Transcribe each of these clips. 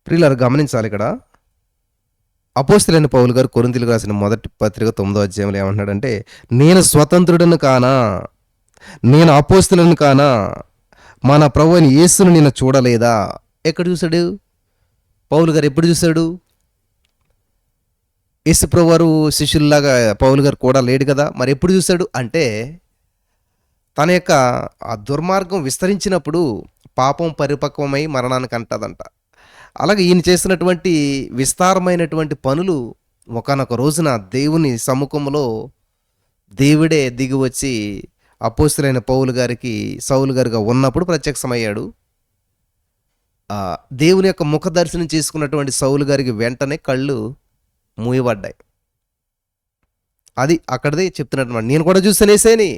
ప్రియులారా గమనించాలి ఇక్కడ. అపోస్తలుడైన పౌలు గారు కొరింథీయులకు రాసిన మొదటి పత్రిక 9వ అధ్యాయంలో ఏమంటున్నాడంటే, నేను స్వతంత్రుడను కానా, నేను అపోస్తలుడను కానా, మన ప్రభువైన యేసును నేను చూడలేదా. ఎక్కడ చూశాడు పౌలు గారు? ఎప్పుడు చూశాడు? యేసు ప్రభు వారు శిష్యుల్లాగా పౌలు గారు కూడా లేడు కదా, మరి ఎప్పుడు చూశాడు అంటే తన యొక్క ఆ దుర్మార్గం విస్తరించినప్పుడు పాపం పరిపక్వమై మరణానికి అంటదంట. అలాగే ఈయన చేసినటువంటి విస్తారమైనటువంటి పనులు ఒకానొక రోజున దేవుని సముఖంలో దేవుడే దిగి వచ్చి అపోస్తలుడైన పౌలు గారికి సౌలు గారిగా ఉన్నప్పుడు ప్రత్యక్షమయ్యాడు. దేవుని యొక్క ముఖ దర్శనం చేసుకున్నటువంటి సౌలు గారికి వెంటనే కళ్ళు మూయబడ్డాయి. అది అక్కడదే చెప్తున్నట్టు, నేను కూడా చూశాను యేసేని,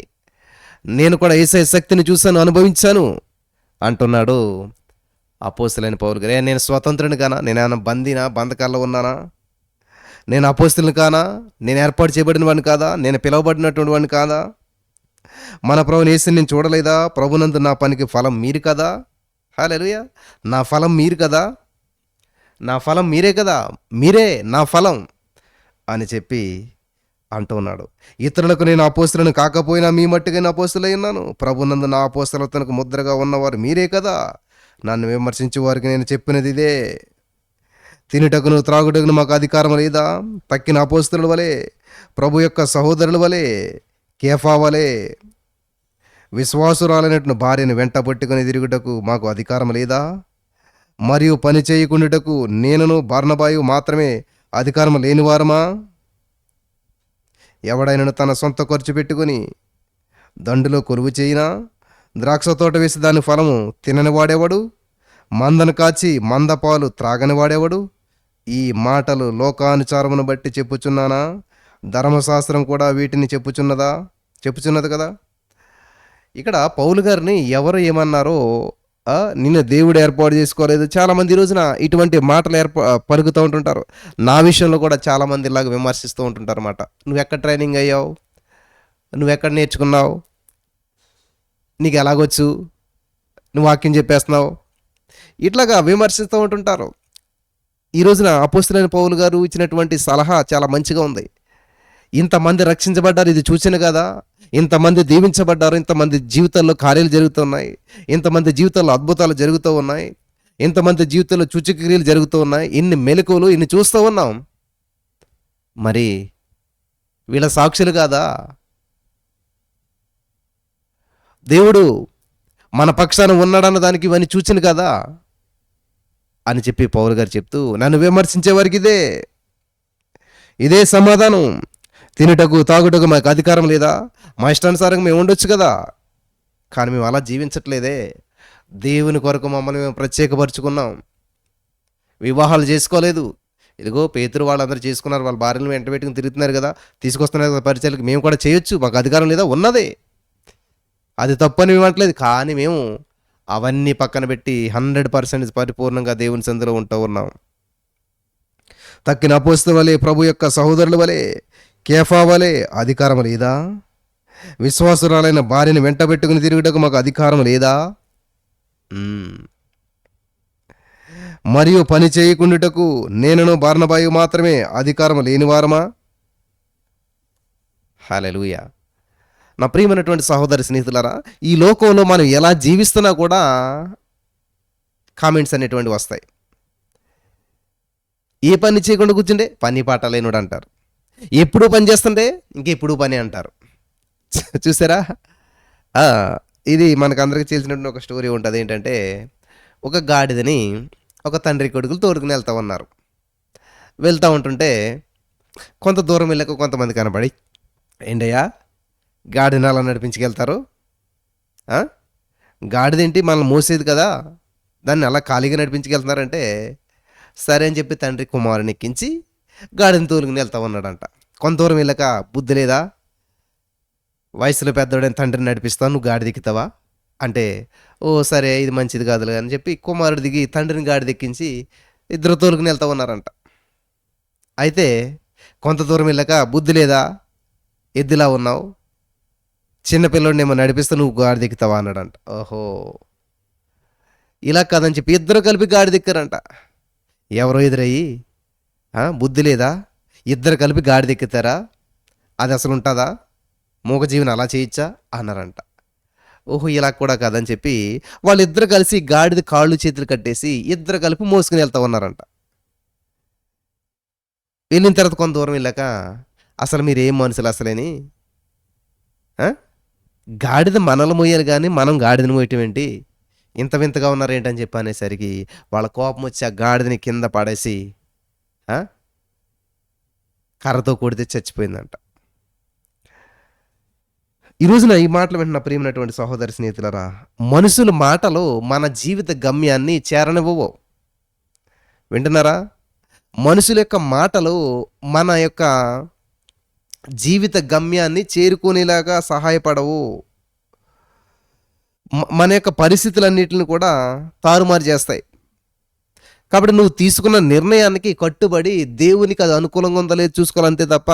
నేను కూడా యేసయ్య శక్తిని చూశాను, అనుభవించాను అంటున్నాడు అపోస్తలుడైన పౌలు గారు. నేను స్వతంత్రుని కానా, నేనేమైనా బందీనా, బంధకాల్లో ఉన్నానా, నేను అపోస్తలుని కానా, నేను ఏర్పాటు చేయబడిన వాడిని కాదా, నేను పిలువబడినటువంటి వాడిని కాదా, మన ప్రభుని యేసుని నేను చూడలేదా, ప్రభునందు నా పనికి ఫలం మీరు కదా, హల్లెలూయా, నా ఫలం మీరు కదా, నా ఫలం మీరే కదా, మీరే నా ఫలం అని చెప్పి అంటూ ఉన్నాడు. ఇతరులకు నేను అపోస్తలుని కాకపోయినా మీ మట్టుగా నేను అపోస్తలుడై ఉన్నాను, ప్రభునందు నా అపోస్తలతనకు ముద్రగా ఉన్నవారు మీరే కదా, నన్ను విమర్శించే వారికి నేను చెప్పినది ఇదే, తినుటకును త్రాగుటకును మాకు అధికారం లేదా, తక్కిన అపోస్తలుల వలె, ప్రభు యొక్క సహోదరుల వలె, కేఫా వలె విశ్వాసురాలైనటువంటి భార్యను వెంట పట్టుకుని తిరుగుటకు మాకు అధికారం లేదా, మరియు పని చేయకుండాటకు నేనును బర్నబాయు మాత్రమే అధికారం లేనివారమా, ఎవడైనా తన సొంత ఖర్చు పెట్టుకుని దండులో కొలువు చేయినా, ద్రాక్ష తోట వేసి దాని ఫలము తినని వాడేవాడు, మందను కాచి మంద పాలు త్రాగని వాడేవాడు, ఈ మాటలు లోకానుచారమును బట్టి చెప్పుచున్నానా, ధర్మశాస్త్రం కూడా వీటిని చెప్పుచున్నది కదా. ఇక్కడ పౌలు గారిని ఎవరు ఏమన్నారో, నిన్ను దేవుడు ఏర్పాటు చేసుకోలేదు. చాలామంది ఈ రోజున ఇటువంటి మాటలు పలుకుతూ ఉంటుంటారు. నా విషయంలో కూడా చాలామంది ఇలాగ విమర్శిస్తూ ఉంటుంటారు అన్నమాట. నువ్వెక్కడ ట్రైనింగ్ అయ్యావు, నువ్వెక్కడ నేర్చుకున్నావు, నీకు ఎలాగొచ్చు, నువ్వు వాక్యం చెప్పేస్తున్నావు, ఇట్లాగా విమర్శిస్తూ ఉంటుంటారు. ఈ రోజున అపోస్తలుడైన పౌలు గారు ఇచ్చినటువంటి సలహా చాలా మంచిగా ఉంది. ఇంతమంది రక్షించబడ్డారు, ఇది చూసిన కదా, ఇంతమంది దీవించబడ్డారు, ఇంతమంది జీవితాల్లో కార్యాలు జరుగుతున్నాయి, ఇంతమంది జీవితాల్లో అద్భుతాలు జరుగుతూ ఉన్నాయి, ఇంతమంది జీవితాల్లో సూచక్రియలు జరుగుతూ ఉన్నాయి, ఇన్ని మెలకువలు ఇన్ని చూస్తూ ఉన్నాం, మరి వీళ్ళ సాక్షులు కాదా, దేవుడు మన పక్షాన ఉన్నాడన్న దానికి ఇవన్నీ చూచిన కదా అని చెప్పి పౌలు గారు చెప్తూ, నన్ను విమర్శించే వారికి ఇదే సమాధానం, తినుటకు తాగుటకు మాకు అధికారం లేదా, మా ఇష్టానుసారంగా మేము ఉండొచ్చు కదా, కానీ మేము అలా జీవించట్లేదే, దేవుని కొరకు మమ్మల్ని మేము ప్రత్యేకపరుచుకున్నాం, వివాహాలు చేసుకోలేదు. ఇదిగో పేతురు వాళ్ళందరూ చేసుకున్నారు, వాళ్ళ భార్యను వెంట పెట్టుకుని తిరుగుతున్నారు కదా, తీసుకొస్తున్నారు కదా పరిచయాలకు, మేము కూడా చేయొచ్చు, మాకు అధికారం లేదా, ఉన్నదే, అది తప్పని మేము అనట్లేదు, కానీ మేము అవన్నీ పక్కన పెట్టి 100% పరిపూర్ణంగా దేవుని సంధిలో ఉంటూ ఉన్నాం. తక్కిన అపోస్తలుల వలె, ప్రభు యొక్క సహోదరుల వలె, కేఫా వలె అధికారం లేదా, విశ్వాసురాలైన భార్యను వెంట పెట్టుకుని తిరుగుటకు మాకు అధికారం లేదా, మరియు పని చేయకుండాటకు నేనును బర్నబాయు మాత్రమే అధికారం లేనివారమా. హల్లెలూయా. నా ప్రియమైనటువంటి సహోదరి స్నేహితులారా, ఈ లోకంలో మనం ఎలా జీవిస్తున్నా కూడా కామెంట్స్ అనేటువంటివి వస్తాయి. ఏ పని చేయకుండా కూర్చుంటే పని పాట లేనుడు అంటారు, ఎప్పుడూ పని చేస్తుంటే ఇంకెప్పుడు పని అంటారు. చూసారా, ఇది మనకందరికీ తెలిసినటువంటి ఒక స్టోరీ ఉంటుంది. ఏంటంటే, ఒక గాడిదని ఒక తండ్రి కొడుకులు తోడుకుని వెళ్తూ ఉంటుంటే కొంత దూరం వెళ్ళక కొంతమంది కనబడి, ఏంటయ్యా గాడిని అలా నడిపించుకెళ్తారు, గాడిదేంటి మనల్ని మోసేది కదా, దాన్ని అలా ఖాళీగా నడిపించుకెళ్తున్నారంటే, సరే అని చెప్పి తండ్రి కుమారుని ఎక్కించి గాడిని తోలుకుని వెళ్తా ఉన్నాడంట. కొంత దూరం వెళ్ళక, బుద్ధి లేదా, వయసులో పెద్దోడని తండ్రిని నడిపిస్తాను, నువ్వు గాడి దిక్కుతావా అంటే, ఓ సరే ఇది మంచిది కాదులే అని చెప్పి కుమారుడు దిగి తండ్రిని గాడి దిక్కించి ఇద్దరు తోలుకుని వెళ్తా ఉన్నారంట. అయితే కొంత దూరం వెళ్ళక, బుద్ధి లేదా, ఎద్దులా ఉన్నావు, చిన్నపిల్లోడిని ఏమో నడిపిస్తే నువ్వు గాడి దిక్కుతావా అన్నాడంట. ఓహో, ఇలా కాదని చెప్పి ఇద్దరు కలిపి గాడి దిక్కారంట. ఎవరో ఎదురయ్యి బుద్ధి లేదా, ఇద్దరు కలిపి గాడిదెక్కుతారా, అది అసలు ఉంటుందా, మూగజీవిని అలా చేయొచ్చా అన్నారంట. ఓహో, ఇలా కూడా కాదని చెప్పి వాళ్ళిద్దరు కలిసి గాడిద కాళ్ళు చేతులు కట్టేసి ఇద్దరు కలిపి మోసుకుని వెళ్తా ఉన్నారంట. వెళ్ళిన తర్వాత కొంత దూరం వెళ్ళాక, అసలు మీరేం మనుషులు అసలేని, ఆ? గాడిద మనల్ని మోయాలి కానీ మనం గాడిదని మోయటం ఏంటి, ఇంత వింతగా ఉన్నారేంటని చెప్పి అనేసరికి వాళ్ళ కోపం వచ్చి ఆ గాడిదని కింద పడేసి ఆ, కర్రతో కొడితే చచ్చిపోయిందంట. ఈ రోజున ఈ మాటలు వింటున్న ప్రియమైనటువంటి సహోదరి స్నేహితులరా, మనుషుల మాటలు మన జీవిత గమ్యాన్ని చేరనివ్వవు. వింటున్నారా? మనుషుల యొక్క మాటలు మన యొక్క జీవిత గమ్యాన్ని చేరుకునేలాగా సహాయపడవు. మన యొక్క పరిస్థితులన్నిటిని కూడా తారుమారు చేస్తాయి. కాబట్టి నువ్వు తీసుకున్న నిర్ణయానికి కట్టుబడి దేవునికి అది అనుకూలంగా ఉందో లేదో చూసుకోవాలంతే తప్ప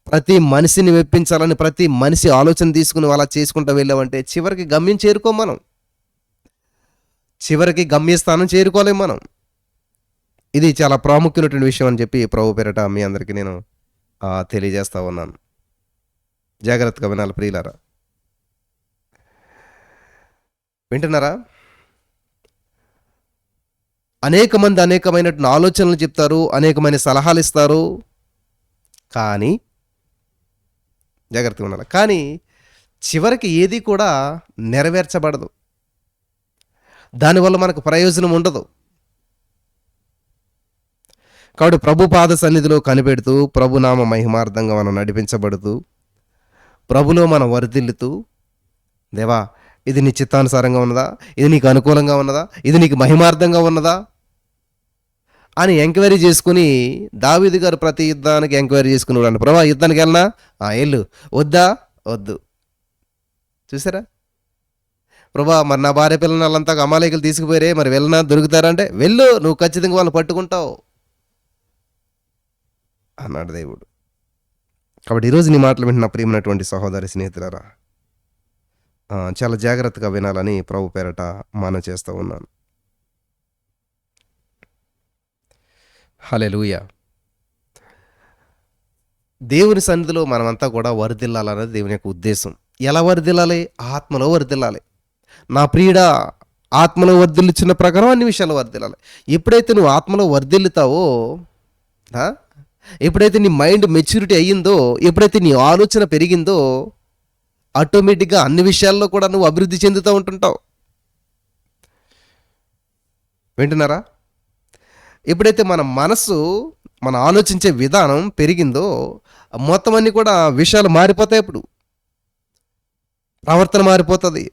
ప్రతి మనిషిని మెప్పించాలని ప్రతి మనిషి ఆలోచన తీసుకుని అలా చేసుకుంటూ వెళ్ళామంటే చివరికి గమ్యం చేరుకోం మనం. చివరికి గమ్యస్థానం చేరుకోలేం మనం. ఇది చాలా ప్రాముఖ్యమైనటువంటి విషయం అని చెప్పి ప్రభు పేరట మీ అందరికీ నేను తెలియజేస్తా ఉన్నాను. జాగ్రత్తగా వినాలి ప్రియులారా. వింటున్నారా? అనేక మంది అనేకమైనటువంటి ఆలోచనలు చెప్తారు, అనేకమైన సలహాలు ఇస్తారు, కానీ జాగ్రత్తగా ఉండాలి. కానీ చివరికి ఏది కూడా నెరవేర్చబడదు. దానివల్ల మనకు ప్రయోజనం ఉండదు. కాబట్టి ప్రభు పాద సన్నిధిలో కనిపెడుతూ ప్రభునామ మహిమార్థంగా మనం నడిపించబడుతూ ప్రభులో మనం వర్ధిల్లుతూ, దేవా ఇది నీ చిత్తానుసారంగా ఉన్నదా, ఇది నీకు అనుకూలంగా ఉన్నదా, ఇది నీకు మహిమార్థంగా ఉన్నదా అని ఎంక్వైరీ చేసుకుని దావీదు గారు ప్రతి యుద్ధానికి ఎంక్వైరీ చేసుకుని ప్రభా యుద్ధానికి వెళ్ళనా, వెళ్ళు, వద్దా, వద్దు. చూసారా? ప్రభా మరి నా భార్య పిల్లలు వాళ్ళంతా అమాలేకులు తీసుకుపోయారే, మరి వెళ్ళనా, దొరుకుతారా అంటే వెళ్ళు, నువ్వు ఖచ్చితంగా వాళ్ళని పట్టుకుంటావు అన్నాడు దేవుడు. కాబట్టి ఈరోజు నీ మాటలు వింటున్న ప్రియమైనటువంటి సహోదరి స్నేహితులారా, చాలా జాగ్రత్తగా వినాలని ప్రభు పేరట మనం చేస్తూ ఉన్నాను. హల్లెలూయా. దేవుని సన్నిధిలో మనమంతా కూడా వర్ధిల్లాలన్నది దేవుని యొక్క ఉద్దేశం. ఎలా వర్ధిల్లాలి? ఆత్మలో వర్ధిల్లాలి. నా ప్రియుడా, ఆత్మలో వర్ధిల్లుచున్న ప్రకారం అన్ని విషయాలు వర్ధిల్లాలి. ఎప్పుడైతే నువ్వు ఆత్మలో వర్ధిల్లుతావో, ఎప్పుడైతే నీ మైండ్ మెచ్యూరిటీ అయ్యిందో, ఎప్పుడైతే నీ ఆలోచన పెరిగిందో, ఆటోమేటిక్గా అన్ని విషయాల్లో కూడా నువ్వు అభివృద్ధి చెందుతూ ఉంటుంటావు. వింటున్నారా? ఎప్పుడైతే మన మనస్సు, మన ఆలోచించే విధానం పెరిగిందో మొత్తం అన్నీ కూడా విషయాలు మారిపోతాయి. ఇప్పుడు ప్రవర్తన మారిపోతుంది,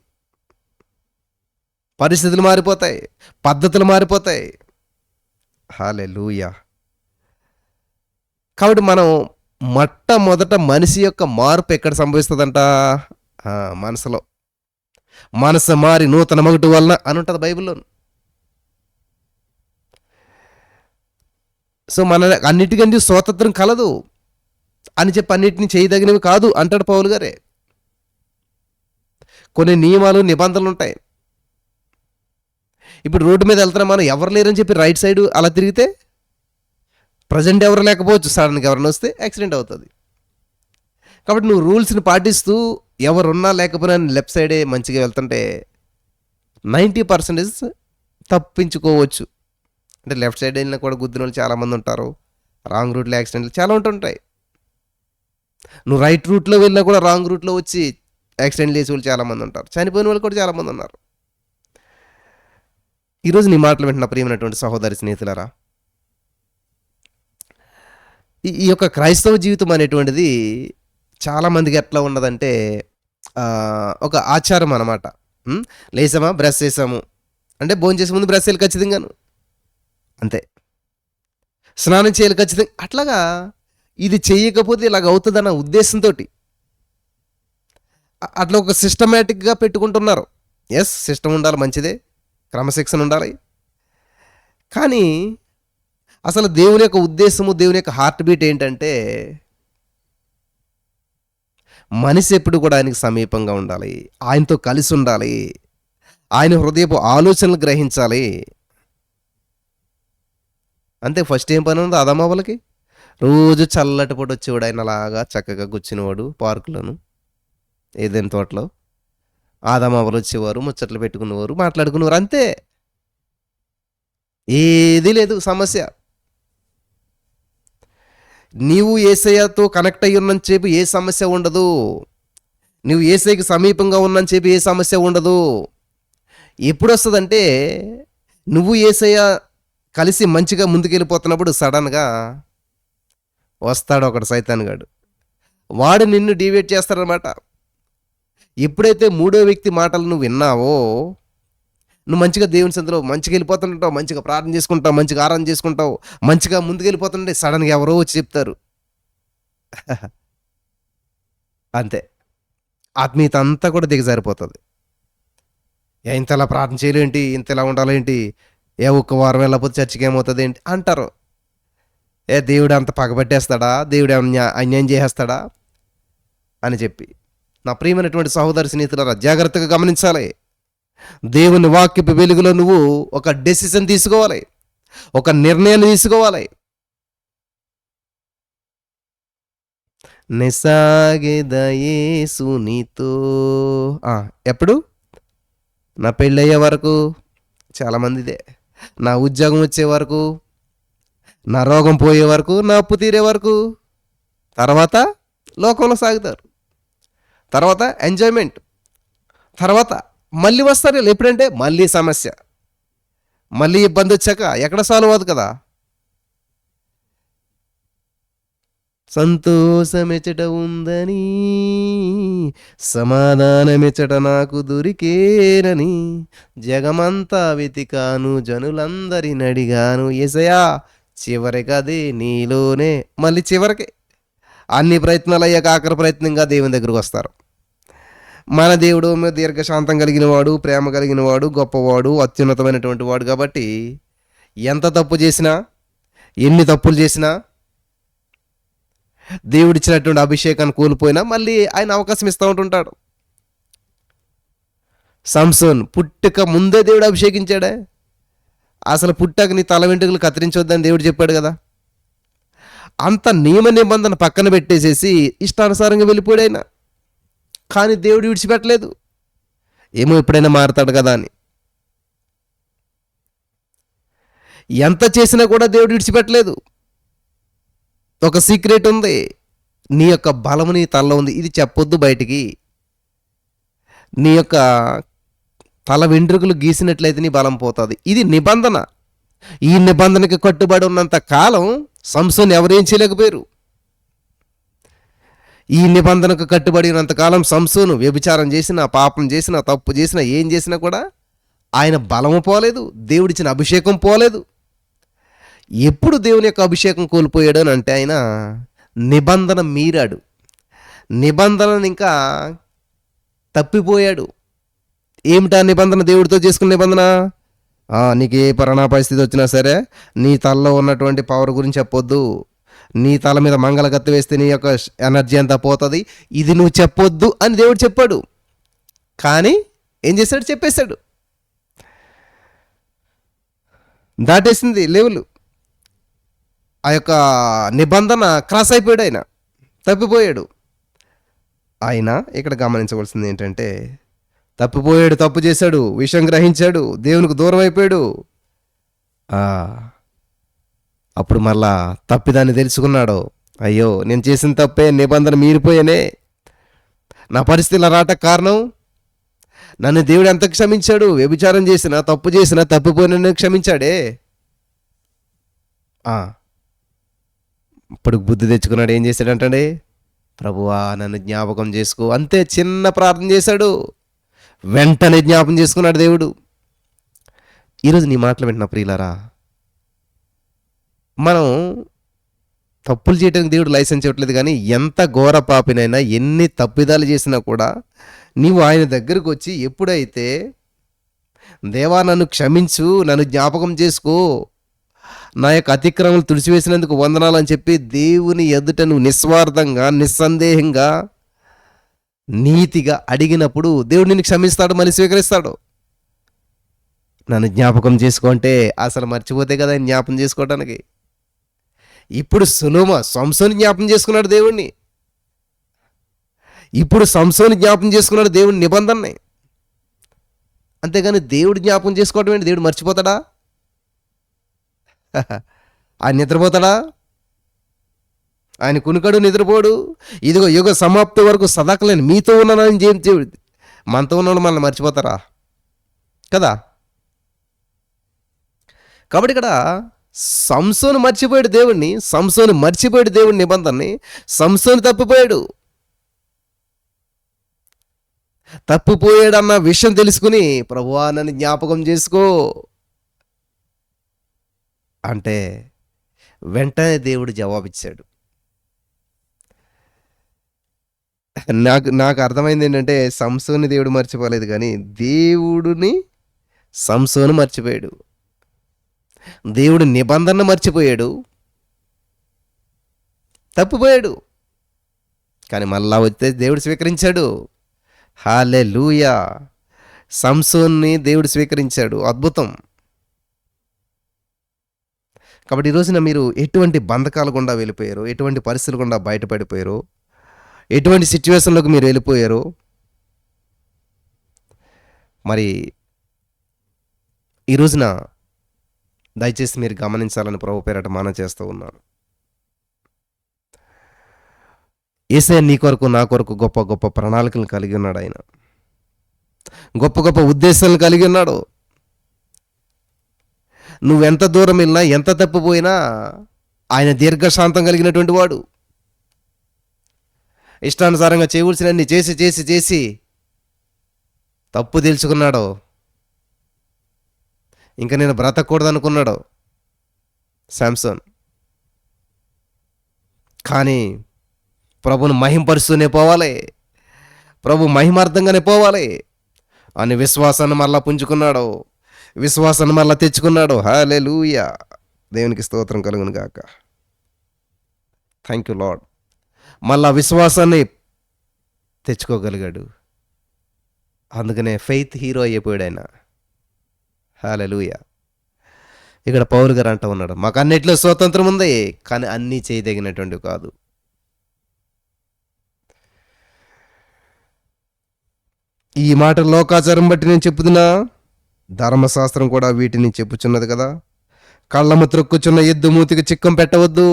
పరిస్థితులు మారిపోతాయి, పద్ధతులు మారిపోతాయి. హల్లెలూయా. కాబట్టి మనం మొట్టమొదట మనిషి యొక్క మార్పు ఎక్కడ సంభవిస్తుందంట? మనసులో. మనసు మారి నూతన మగుట వలన అని ఉంటుంది బైబిల్లో. సో మన అన్నిటికంటే స్వాతంత్రం కలదు అని చెప్పి అన్నిటిని చేయదగినవి కాదు అంటాడు పౌలు గారే. కొన్ని నియమాలు నిబంధనలు ఉంటాయి. ఇప్పుడు రోడ్డు మీద వెళ్తున్నా మనం, ఎవరు లేరని చెప్పి రైట్ సైడ్ అలా తిరిగితే ప్రజెంట్ ఎవరు లేకపోవచ్చు, సడన్గా ఎవరైనా వస్తే యాక్సిడెంట్ అవుతుంది. కాబట్టి నువ్వు రూల్స్ని పాటిస్తూ ఎవరున్నా లేకపోయినా లెఫ్ట్ సైడే మంచిగా వెళ్తుంటే 90% తప్పించుకోవచ్చు. అంటే లెఫ్ట్ సైడ్ వెళ్ళినా కూడా గుద్దిన వాళ్ళు చాలామంది ఉంటారు, రాంగ్ రూట్లో యాక్సిడెంట్లు చాలా ఉంటుంటాయి. నువ్వు రైట్ రూట్లో వెళ్ళినా కూడా రాంగ్ రూట్లో వచ్చి యాక్సిడెంట్ చేసే వాళ్ళు చాలామంది ఉంటారు, చనిపోయిన వాళ్ళు కూడా చాలామంది ఉన్నారు. ఈరోజు నీ మాటలు వింటున్న ప్రియమైనటువంటి సహోదరి స్నేహితులారా, ఈ యొక్క క్రైస్తవ జీవితం అనేటువంటిది చాలామందికి ఎట్లా ఉన్నదంటే ఒక ఆచారం అన్నమాట. లేసామా, బ్రష్ చేసాము అంటే భోజనం చేసే ముందు బ్రష్ చేయాలి ఖచ్చితంగాను, అంతే. స్నానం చేయాలి ఖచ్చితంగా. అట్లాగా ఇది చేయకపోతే ఇలాగ అవుతుందన్న ఉద్దేశంతో అట్లా ఒక సిస్టమేటిక్గా పెట్టుకుంటున్నారు. ఎస్, సిస్టమ్ ఉండాలి, మంచిదే, క్రమశిక్షణ ఉండాలి. కానీ అసలు దేవుని యొక్క ఉద్దేశము, దేవుని యొక్క హార్ట్ బీట్ ఏంటంటే మనిషి ఎప్పుడు కూడా ఆయనకి సమీపంగా ఉండాలి, ఆయనతో కలిసి ఉండాలి, ఆయన హృదయపు ఆలోచనలు గ్రహించాలి. అంతే. ఫస్ట్ ఏం పని ఉంది ఆదామవ్వలకి? రోజు చల్లటి పూట వచ్చేవాడు ఆయన అలాగా చక్కగా కూర్చునేవాడు పార్కులోను, ఏదైనా తోటలో. ఆదామవ్వలు వచ్చేవారు, ముచ్చట్లు పెట్టుకునేవారు, మాట్లాడుకునేవారు, అంతే. ఏదీ లేదు సమస్య. నీవు యేసయ్యతో కనెక్ట్ అయ్యి ఉన్నంత సేపు ఏ సమస్య ఉండదు. నువ్వు యేసయ్యకి సమీపంగా ఉన్నంత సేపు ఏ సమస్య ఉండదు. ఎప్పుడొస్తదంటే నువ్వు యేసయ్య కలిసి మంచిగా ముందుకెళ్ళిపోతున్నప్పుడు సడన్‌గా వస్తాడు ఒకడు సైతానుగాడు. వాడు నిన్ను డీవియేట్ చేస్తాడనమాట. ఎప్పుడైతే మూడో వ్యక్తి మాటలు నువ్వు విన్నావో, నువ్వు మంచిగా దేవుని సన్నిధిలో మంచిగా వెళ్ళిపోతుంటావు, మంచిగా ప్రార్థన చేసుకుంటావు, మంచిగా ఆరాధన చేసుకుంటావు, మంచిగా ముందుకెళ్ళిపోతుంటే సడన్‌గా ఎవరో వచ్చి చెప్తారు. అంతే. ఆత్మీయత అంతా కూడా దిగజారిపోతది. ఇంతలా ప్రార్థన చేయలేంటి? ఇంతలా ఉండాలేంటి? ఒక్క వారం వెళ్ళకపోతే చర్చికి ఏమవుతదేంటి? అంటారు. దేవుడు అంత పగబట్టేస్తాడా? దేవుడు ఏమన్నా అన్యాయం చేసేస్తాడా? అని చెప్పి. నా ప్రియమైనటువంటి సహోదరి స్నేహితులారా, జాగ్రత్తగా గమనించాలి. దేవుని వాక్యపు వెలుగులో నువ్వు ఒక డెసిషన్ తీసుకోవాలి, ఒక నిర్ణయాన్ని తీసుకోవాలి. నిసాగెద యేసు నీతో. ఎప్పుడు? నా పెళ్ళయ్యే వరకు. చాలామందిదే. నా ఉద్యోగం వచ్చే వరకు, నా రోగం పోయే వరకు, నా అప్పు తీరే వరకు. తర్వాత లోకంలో సాగుతారు. తర్వాత ఎంజాయ్మెంట్. తర్వాత మళ్ళీ వస్తారు వీళ్ళు. ఎప్పుడంటే మళ్ళీ సమస్య, మళ్ళీ ఇబ్బంది వచ్చాక ఎక్కడ సాల్వ్ అవ్వదు కదా. సంతోషమెచ్చట ఉందని, సమాధానమెచ్చట నాకు దొరికేనని, జగమంతా వెతికాను, జనులందరిని అడిగాను, యేసయ్యా చివరికది నీలోనే. మళ్ళీ చివరికి అన్ని ప్రయత్నాలు అయ్యాక ఆఖరి ప్రయత్నంగా దేవుని దగ్గరకు వస్తారు. మన దేవుడు దీర్ఘశాంతం కలిగిన వాడు, ప్రేమ కలిగిన వాడు, గొప్పవాడు, అత్యున్నతమైనటువంటి వాడు కాబట్టి ఎంత తప్పు చేసినా, ఎన్ని తప్పులు చేసినా, దేవుడిచ్చినటువంటి అభిషేకాన్ని కోల్పోయినా మళ్ళీ ఆయన అవకాశం ఇస్తూ ఉంటుంటాడు. సంసోన్ పుట్టక ముందే దేవుడు అభిషేకించాడే. అసలు పుట్టాక నీ తల వెంట్రుకలు కత్తిరించొద్దని దేవుడు చెప్పాడు కదా. అంత నియమ నిబంధన పక్కన పెట్టేసేసి ఇష్టానుసారంగా వెళ్ళిపోయాడు ఆయన. కానీ దేవుడు విడిచిపెట్టలేదు. ఏమో ఎప్పుడైనా మారతాడు కదా అని. ఎంత చేసినా కూడా దేవుడు విడిచిపెట్టలేదు. ఒక సీక్రెట్ ఉంది. నీ యొక్క బలము నీ తలలో ఉంది. ఇది చెప్పొద్దు బయటికి. నీ యొక్క తల వెంట్రుకలు గీసినట్లయితే నీ బలం పోతుంది. ఇది నిబంధన. ఈ నిబంధనకి కట్టుబడి ఉన్నంత కాలం సంసోన్ ఎవరేం చేయలేకపోయారు. ఈ నిబంధనకు కట్టుబడి ఉన్నంతకాలం సంసోను వ్యభిచారం చేసినా, పాపం చేసినా, తప్పు చేసినా, ఏం చేసినా కూడా ఆయన బలము పోలేదు, దేవుడిచ్చిన అభిషేకం పోలేదు. ఎప్పుడు దేవుని యొక్క అభిషేకం కోల్పోయాడు అని అంటే ఆయన నిబంధన మీరాడు, నిబంధనను ఇంకా తప్పిపోయాడు. ఏమిటా నిబంధన? దేవుడితో చేసుకున్న నిబంధన. నీకు ఏ పరిణామ పరిస్థితి వచ్చినా సరే నీ తలలో ఉన్నటువంటి పవర్ గురించి చెప్పొద్దు. నీ తల మీద మంగళగత్తి వేస్తే నీ యొక్క ఎనర్జీ అంతా పోతుంది. ఇది నువ్వు చెప్పొద్దు అని దేవుడు చెప్పాడు. కానీ ఏం చేశాడు? చెప్పేశాడు. దాటేసింది లెవెల్. ఆ యొక్క నిబంధన క్రాస్ అయిపోయాడు, ఆయన తప్పిపోయాడు. ఆయన ఇక్కడ గమనించవలసింది ఏంటంటే తప్పిపోయాడు, తప్పు చేశాడు, విషయం గ్రహించాడు, దేవునికి దూరం అయిపోయాడు. అప్పుడు మళ్ళా తప్పిదాన్ని తెలుసుకున్నాడు. అయ్యో నేను చేసిన తప్పే, నిబంధన మీరిపోయానే, నా పరిస్థితి ఇలా రావటానికి కారణం, నన్ను దేవుడు ఎంత క్షమించాడు. వ్యభిచారం చేసినా, తప్పు చేసినా, తప్పిపోయిన క్షమించాడే. ఇప్పుడు బుద్ధి తెచ్చుకున్నాడు. ఏం చేశాడంటే, ప్రభువా నన్ను జ్ఞాపకం చేసుకో. అంతే, చిన్న ప్రార్థన చేశాడు, వెంటనే జ్ఞాపకం చేసుకున్నాడు దేవుడు. ఈరోజు నీ మాటలు వింటున్నా ప్రియులారా, మనం తప్పులు చేయడానికి దేవుడు లైసెన్స్ ఇవ్వట్లేదు. కానీ ఎంత ఘోర పాపినైనా, ఎన్ని తప్పిదాలు చేసినా కూడా నీవు ఆయన దగ్గరకు వచ్చి ఎప్పుడైతే దేవా నన్ను క్షమించు, నన్ను జ్ఞాపకం చేసుకో, నా యొక్క అతిక్రమలు తుడిచివేసినందుకు వందనాలు అని చెప్పి దేవుని ఎదుట నువ్వు నిస్వార్థంగా, నిస్సందేహంగా, నీతిగా అడిగినప్పుడు దేవుడు నిన్ను క్షమిస్తాడు, మళ్ళీ స్వీకరిస్తాడు. నన్ను జ్ఞాపకం చేసుకో అంటే అసలు మర్చిపోతే కదా జ్ఞాపకం చేసుకోవడానికి. ఇప్పుడు సంసోని జ్ఞాపం చేసుకున్నాడు దేవుణ్ణి. ఇప్పుడు సంసోని జ్ఞాపం చేసుకున్నాడు దేవుని నిబంధనని. అంతేగాని దేవుడు జ్ఞాపం చేసుకోవడం ఏంటి? దేవుడు మర్చిపోతాడా? ఆయన నిద్రపోతాడా? ఆయన కునుకడు నిద్రపోడు. ఇదిగో యుగ సమాప్తి వరకు సదాకలేని మీతో ఉన్నానని దేవుడు మనతో ఉన్నాడు, మనల్ని మర్చిపోతారా? కదా. కాబట్టి ఇక్కడ సంసోను మర్చిపోయాడు దేవుణ్ణి, సంసోను మర్చిపోయాడు దేవుని నిబంధనని, సంసోను తప్పిపోయాడన్న విషయం తెలుసుకుని ప్రభువా నన్ను జ్ఞాపకం చేసుకో అంటే వెంటనే దేవుడు జవాబిచ్చాడు. నాకు నాకు అర్థమైంది ఏంటంటే, సంసోని దేవుడు మర్చిపోలేదు, కానీ దేవుడిని సంసోను మర్చిపోయాడు. దేవుడి నిబంధన మర్చిపోయాడు, తప్పిపోయాడు. కానీ మళ్ళా వస్తే దేవుడు స్వీకరించాడు. హల్లెలూయా! సంసోన్ని దేవుడు స్వీకరించాడు. అద్భుతం. కాబట్టి ఈ రోజున మీరు ఎటువంటి బంధకాల గుండా వెళ్ళిపోయారు, ఎటువంటి పరిస్థితుల గుండా బయటపడిపోయారు, ఎటువంటి సిచ్యువేషన్లోకి మీరు వెళ్ళిపోయారు, మరి ఈ రోజున దయచేసి మీరు గమనించాలని ప్రభు పేరట మనవి చేస్తూ ఉన్నాను. యేసయ్య నీ కొరకు నా కొరకు గొప్ప గొప్ప ప్రణాళికలను కలిగి ఉన్నాడు. ఆయన గొప్ప గొప్ప ఉద్దేశాలను కలిగి ఉన్నాడు. నువ్వెంత దూరం వెళ్ళినా, ఎంత తప్పిపోయినా ఆయన దీర్ఘశాంతం కలిగినటువంటి వాడు. ఇష్టానుసారంగా చేయవలసినన్ని చేసి చేసి చేసి తప్పు తెలుసుకున్నాడు. ఇంకా నేను బ్రతకూడదు అనుకున్నాడు శాంసన్. కానీ ప్రభుని మహింపరుస్తూనే పోవాలి, ప్రభు మహిమార్థంగానే పోవాలి అని విశ్వాసాన్ని మళ్ళా పుంజుకున్నాడు, విశ్వాసాన్ని మళ్ళా తెచ్చుకున్నాడు. హల్లెలూయా! దేవునికి స్తోత్రం కలుగును గాక. Thank you lord. మళ్ళా విశ్వాసాన్ని తెచ్చుకోగలిగాడు. అందుకనే ఫెయిత్ హీరో అయిపోయాడు ఆయన. హల్లెలూయా! ఇక్కడ పౌలు గారు అంటూ ఉన్నాడు, మాకు అన్నిట్లో స్వాతంత్రం ఉంది, కానీ అన్నీ చేయదగినటువంటి కాదు. ఈ మాట లోకాచారం బట్టి నేను చెప్పుతున్నా, ధర్మశాస్త్రం కూడా వీటిని చెప్పుచున్నది కదా. కళ్ళము త్రొక్కుచున్న ఎద్దు మూతికి చిక్కం పెట్టవద్దు.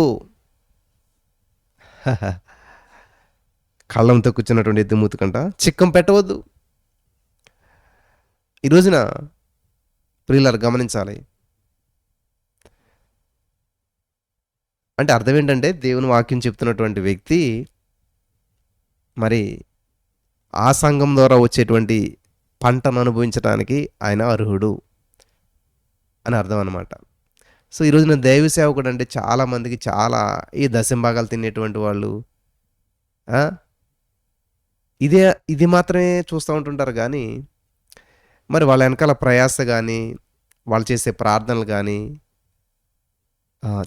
కళ్ళం తొక్కుచున్నటువంటి ఎద్దు మూతికంట చిక్కం పెట్టవద్దు. ఈ రోజున ప్రియులారు గమనించాలి. అంటే అర్థం ఏంటంటే, దేవుని వాక్యం చెప్తున్నటువంటి వ్యక్తి మరి ఆ సంఘం ద్వారా వచ్చేటువంటి పంటను అనుభవించడానికి ఆయన అర్హుడు అని అర్థం అనమాట. సో ఈ రోజున దైవ సేవకుడు అంటే చాలామందికి చాలా ఈ దశంభాగాలు తినేటువంటి వాళ్ళు ఇది మాత్రమే చూస్తూ ఉంటుంటారు. కానీ మరి వాళ్ళ వెనకాల ప్రయాస కానీ, వాళ్ళు చేసే ప్రార్థనలు కానీ